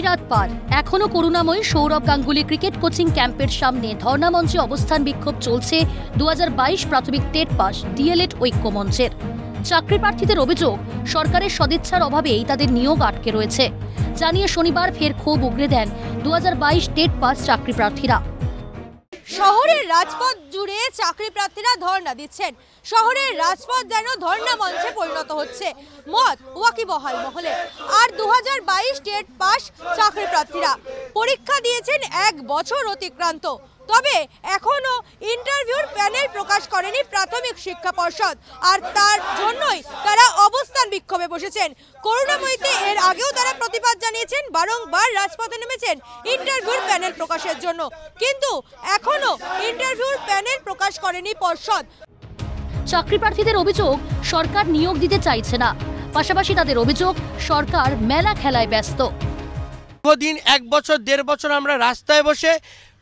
গভীর রাত পার এখনো করুণাময়ী সৌরভ গাঙ্গুলি ক্রিকেট কোচিং ক্যাম্পের সামনে ধর্ণা মঞ্চে অবস্থান বিক্ষোভ চলছে 2022 প্রাথমিক টেট পাস ডিএলএড ঐক্য মঞ্চের। চাকরি প্রার্থীদের অভিযোগ সরকারের সদিচ্ছার অভাবেই তাদের নিয়োগ আটকে রয়েছে জানিয়ে শনিবার ফের ক্ষোভ উগরে দেন 2022 টেট পাস চাকরি প্রার্থীরা। শহরের রাজপথ জুড়ে চাকরি প্রার্থীরা ধর্ণা দিচ্ছেন। শহরের রাজপথ যেন ধর্ণা মঞ্চে পরিণত হচ্ছে। মত ওয়াকিবহাল মহলে। আর 2022 টেট পাস চাকরি প্রার্থীরা পরীক্ষা দিয়েছেন 1 বছর অতিক্রান্ত, তবে এখনো ইন্টারভিউর প্যানেল প্রকাশ করেনি প্রাথমিক শিক্ষা পর্ষদ, আর তার জন্যই তারা অবস্থান বিক্ষোভে বসেছেন। করুণাময়ীতে এর আগেও তারা প্রতিবাদ জানিয়েছেন, বারংবার রাজপথে নেমেছেন ইন্টারভিউর প্যানেল প্রকাশের জন্য, কিন্তু এখনো ইন্টারভিউর প্যানেল প্রকাশ করেনি পর্ষদ। চাকরি প্রার্থীদের অভিযোগ সরকার নিয়োগ দিতে চাইছে না, পাশাপাশি তাদের অভিযোগ সরকার মেলা খেলায় ব্যস্ত। দিন 1 বছর 1.5 বছর আমরা রাস্তায় বসে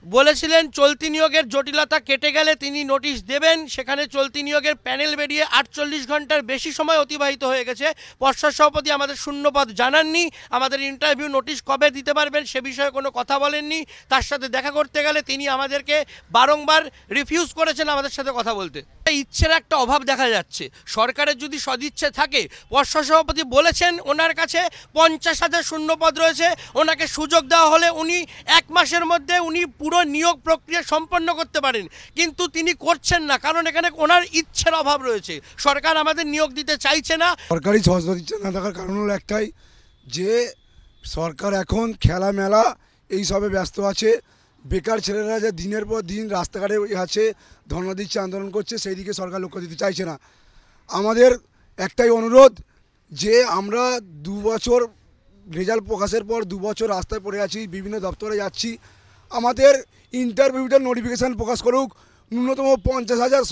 বলেছিলেন চলতি নিয়োগের জটিলতা কেটে গেলে তিনি নোটিশ দেবেন, সেখানে চলতি নিয়োগের প্যানেল বেরিয়ে 48 ঘন্টার বেশি সময় অতিবাহিত হয়ে গেছে। পর্ষদ সভাপতি আমাদের শূন্যপদ জানাননি, আমাদের ইন্টারভিউ নোটিশ কবে দিতে পারবেন সে বিষয়ে কোনো কথা বলেননি। তার সাথে দেখা করতে গেলে তিনি আমাদেরকে বারংবার রিফিউজ করেছেন আমাদের সাথে কথা বলতে। ইচ্ছের একটা অভাব দেখা যাচ্ছে। সরকারের যদি সদিচ্ছে থাকে, পর্ষদ সভাপতি বলেছেন ওনার কাছে 50,000 শূন্যপদ রয়েছে, ওনাকে সুযোগ দেওয়া হলে উনি 1 মাসের মধ্যে উনি পুরো নিয়োগ প্রক্রিয়া সম্পন্ন করতে পারেন, কিন্তু তিনি করছেন না, কারণ এখানে ওনার ইচ্ছের অভাব রয়েছে। সরকার আমাদের নিয়োগ দিতে চাইছে না। সরকারি সদিচ্ছা না থাকার কারণ হলো একটাই, যে সরকার এখন খেলা মেলা এইসবে ব্যস্ত আছে। বেকার ছেলেরা যে দিনের পর দিন রাস্তাঘাটে আছে, ধর্ণা দিচ্ছে, আন্দোলন করছে, সেই দিকে সরকার লক্ষ্য দিতে চাইছে না। আমাদের একটাই অনুরোধ যে আমরা 2 বছর রেজাল্ট প্রকাশের পর 2 বছর রাস্তায় পড়ে আছি, বিভিন্ন দপ্তরে যাচ্ছি, আমাদের ইন্টারভিউটার নোটিফিকেশান প্রকাশ করুক। ন্যূনতম 50,000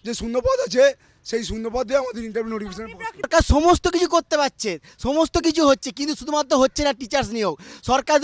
যে শূন্যপদ আছে সেই শূন্যপদ দিয়ে আমাদের ইন্টারভিউ নোটিফিকেশন। সরকার সমস্ত কিছু করতে পারছে, সমস্ত কিছু হচ্ছে, কিন্তু শুধুমাত্র হচ্ছে না টিচার্স নিয়োগ। সরকার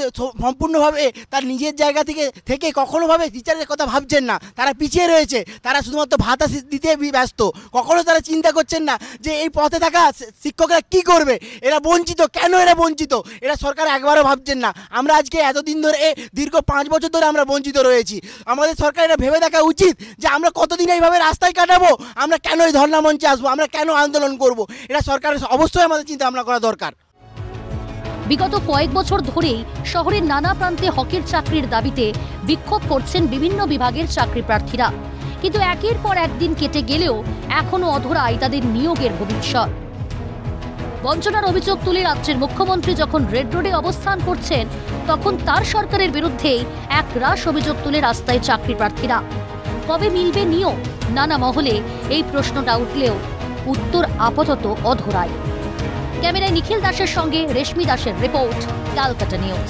সম্পূর্ণভাবে তার নিজের জায়গা থেকে কখনোভাবে টিচারের কথা ভাবছেন না, তারা পিছিয়ে রয়েছে। তারা শুধুমাত্র ভাতা দিতে ব্যস্ত, কখনো তারা চিন্তা করছেন না যে এই পথে থাকা শিক্ষকরা কি করবে, এরা বঞ্চিত, কেন এরা বঞ্চিত, এরা সরকার একবারও ভাবছেন না। আমরা আজকে এতদিন ধরে দীর্ঘ 5 বছর ধরে আমরা বঞ্চিত রয়েছি। আমাদের সরকার এটা ভেবে দেখা উচিত যে আমরা কতদিন এইভাবে রাস্তায় কাটাবো, আমরা কেন এই ধর্ণা মঞ্চে আসবো, আমরা কেন আন্দোলন করব, এটা সরকারের অবশ্যই আমাদের চিন্তা ভাবনা করা দরকার। বিগত কয়েক বছর ধরেই শহরের নানা প্রান্তে হকের চাকরির দাবিতে বিক্ষোভ করছেন বিভিন্ন বিভাগের চাকরি প্রার্থীরা, কিন্তু একের পর একদিন কেটে গেলেও এখনো অধরাই তাদের নিয়োগের ভবিষ্যৎ। বঞ্চনার অভিযোগ তুলে রাজ্যের মুখ্যমন্ত্রী যখন রেড রোডে অবস্থান করছেন, তখন তার সরকারের বিরুদ্ধেই একরাশ অভিযোগ তুলে রাস্তায় চাকরি প্রার্থীরা। কবে মিলবে নিয়োগ? নানা মহলে এই প্রশ্নটা উঠলেও উত্তর আপাতত অধরাই। ক্যামেরায় নিখিল দাসের সঙ্গে রেশমি দাসের রিপোর্ট, ক্যালকাটা নিউজ।